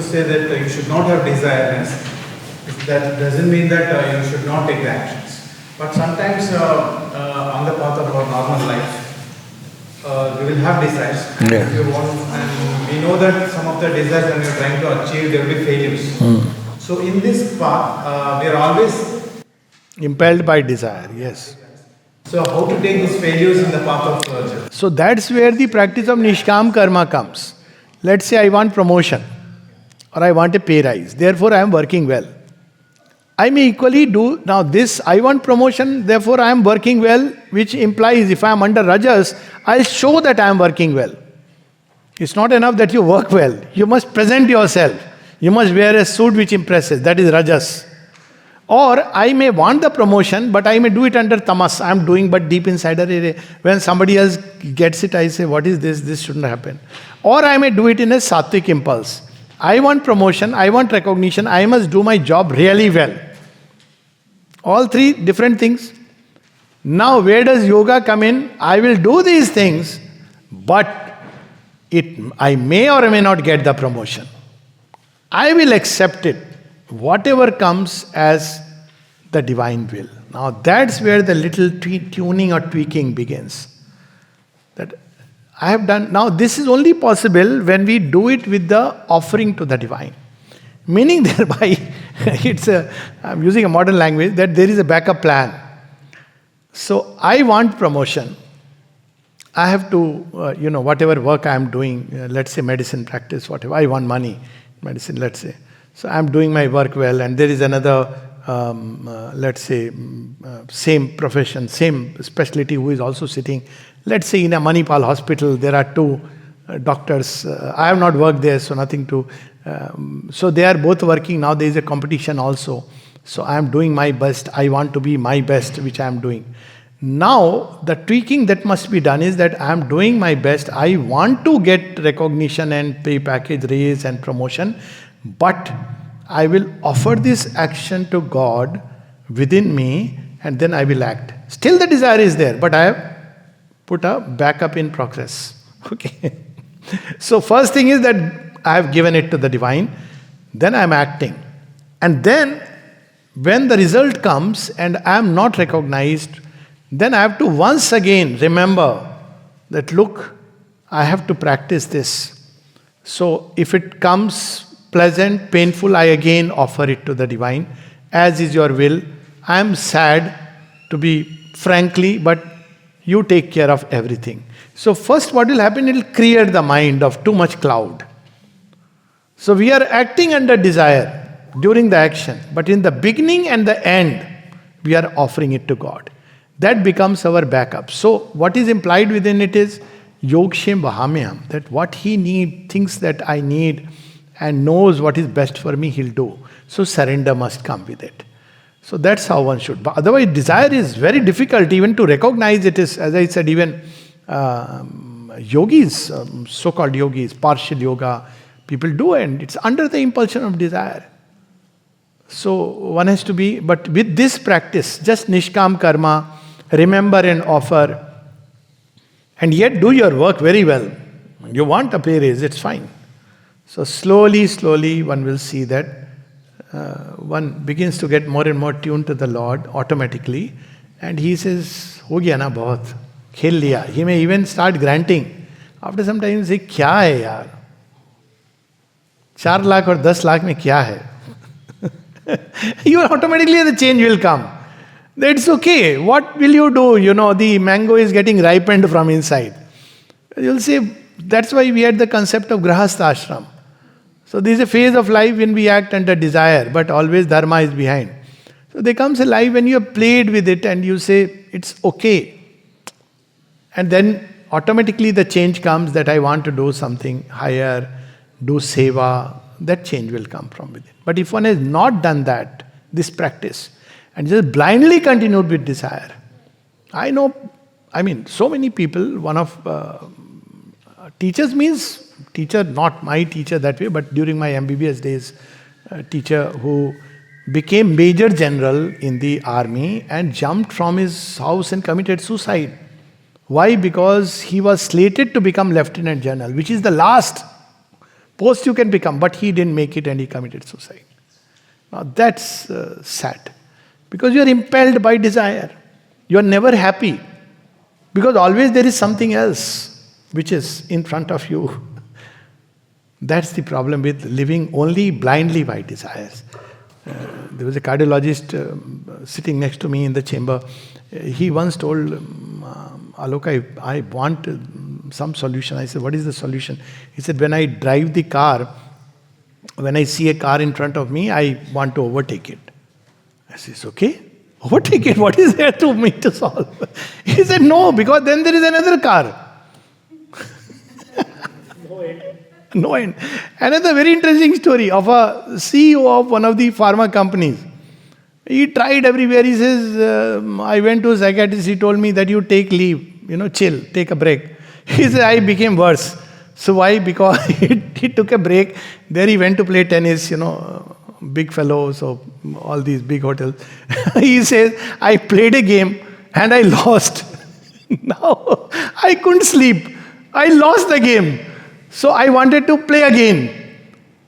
people say that you should not have desireless. That doesn't mean that you should not take the actions. But sometimes on the path of our normal life, we will have desires. And if you want, and we know that some of the desires when you are trying to achieve, there will be failures. So in this path, we are always impelled by desire, yes. So how to take these failures in the path of virtue? So that's where the practice of Nishkam Karma comes. Let's say I want promotion or I want a pay rise. Therefore I am working well. I may equally do now this, I want promotion, therefore I am working well, which implies if I am under rajas, I'll show that I am working well. It's not enough that you work well. You must present yourself. You must wear a suit which impresses. That is rajas. Or I may want the promotion, but I may do it under tamas. I am doing, but deep inside, when somebody else gets it, I say, what is this? This shouldn't happen. Or I may do it in a sattvic impulse. I want promotion, I want recognition, I must do my job really well. All three different things. Now, where does yoga come in? I will do these things, but I may or may not get the promotion. I will accept it, whatever comes as the divine will. Now, that's where the little tuning or tweaking begins. That I have done. Now, this is only possible when we do it with the offering to the divine. Meaning thereby, I'm using a modern language, that there is a backup plan. So, I want promotion. I have to, whatever work I am doing, let's say medicine practice, whatever, I want money, medicine, let's say. So, I am doing my work well, and there is another, same profession, same specialty who is also sitting. Let's say in a Manipal hospital, there are two doctors. I have not worked there, so nothing to... so they are both working. Now there is a competition also. So I am doing my best. I want to be my best, which I am doing. Now, the tweaking that must be done is that I am doing my best. I want to get recognition and pay package, raise and promotion. But I will offer this action to God within me, and then I will act. Still the desire is there, but I have put a backup in progress. Okay. So first thing is that I have given it to the divine, then I am acting. And then when the result comes and I am not recognized, then I have to once again remember that, look, I have to practice this. So if it comes pleasant, painful, I again offer it to the divine. As is your will. I am sad, to be frankly, but you take care of everything. So first what will happen, it will clear the mind of too much cloud. So we are acting under desire during the action, but in the beginning and the end, we are offering it to God. That becomes our backup. So what is implied within it is yogshem vahamyam, that what he needs, thinks that I need, and knows what is best for me, he'll do. So surrender must come with it. So that's how one should. But otherwise, desire is very difficult even to recognize. It is, as I said, even yogis, so-called yogis, partial yoga, people do, and it's under the impulsion of desire. So one has to be, but with this practice, just nishkam karma, remember and offer, and yet do your work very well. You want a pay raise, it's fine. So slowly, slowly one will see that one begins to get more and more tuned to the Lord automatically, and he says, "Ho gaya na bahut, khel liya." He may even start granting. After some time, he say, "Kya hai yaar? 4 lakh or 10 lakh mein kya hai?" You automatically the change will come. That's okay. What will you do? You know, the mango is getting ripened from inside. You'll say, that's why we had the concept of grahastha ashram. So there is a phase of life when we act under desire, but always dharma is behind. So there comes a life when you have played with it and you say, it's okay. And then automatically the change comes that I want to do something higher, do seva. That change will come from within. But if one has not done that, this practice, and just blindly continued with desire, I know, so many people, one of teachers means, teacher, not my teacher that way, but during my MBBS days, a teacher who became Major General in the army and jumped from his house and committed suicide. Why? Because he was slated to become Lieutenant General, which is the last post you can become, but he didn't make it and he committed suicide. Now that's sad. Because you are impelled by desire. You are never happy. Because always there is something else which is in front of you. That's the problem with living only blindly by desires. There was a cardiologist sitting next to me in the chamber. He once told, Alok, I want some solution. I said, what is the solution? He said, when I drive the car, when I see a car in front of me, I want to overtake it. I said, okay, overtake it. What is there to me to solve? He said, no, because then there is another car. No end. Another very interesting story of a CEO of one of the pharma companies. He tried everywhere. He says, I went to a psychiatrist. He told me that you take leave, chill, take a break. He said, I became worse. So why? Because he took a break. There he went to play tennis, big fellow, so all these big hotels. He says, I played a game and I lost. Now, I couldn't sleep. I lost the game. So I wanted to play again.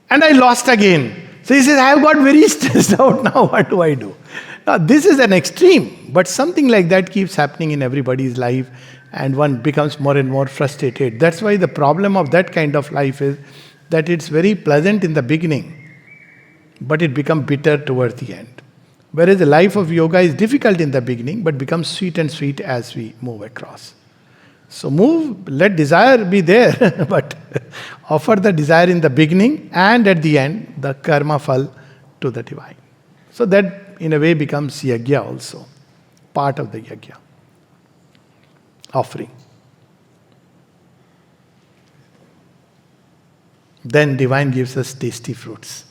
And I lost again. So he says, I have got very stressed out now. What do I do? Now, this is an extreme. But something like that keeps happening in everybody's life. And one becomes more and more frustrated. That's why the problem of that kind of life is that it's very pleasant in the beginning, but it becomes bitter towards the end. Whereas the life of yoga is difficult in the beginning, but becomes sweet and sweet as we move across. So let desire be there, but offer the desire in the beginning and at the end, the karma phal to the divine. So that in a way becomes yajna also, part of the yajna. Offering. Then divine gives us tasty fruits.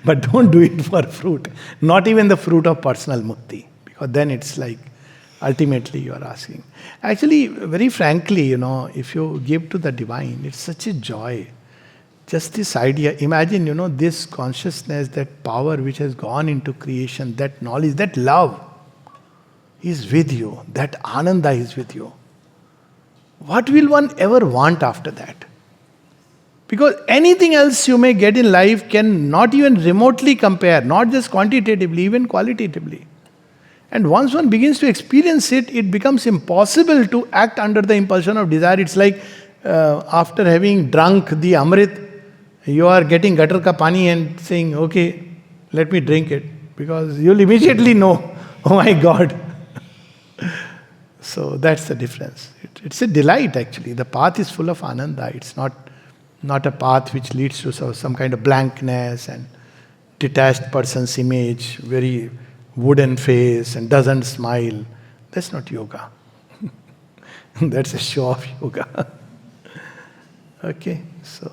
But don't do it for fruit. Not even the fruit of personal mukti. Because then it's like, ultimately you are asking. Actually, very frankly, if you give to the divine, it's such a joy. Just this idea, imagine, this consciousness, that power which has gone into creation, that knowledge, that love is with you. That ananda is with you. What will one ever want after that? Because anything else you may get in life can not even remotely compare, not just quantitatively, even qualitatively. And once one begins to experience it, it becomes impossible to act under the impulsion of desire. It's like after having drunk the Amrit, you are getting gutter ka pani and saying, okay, let me drink it. Because you'll immediately know, oh my God. So that's the difference. It's a delight actually. The path is full of ananda. It's not a path which leads to some kind of blankness and detached person's image, very wooden face and doesn't smile. That's not yoga. That's a show of yoga. Okay, so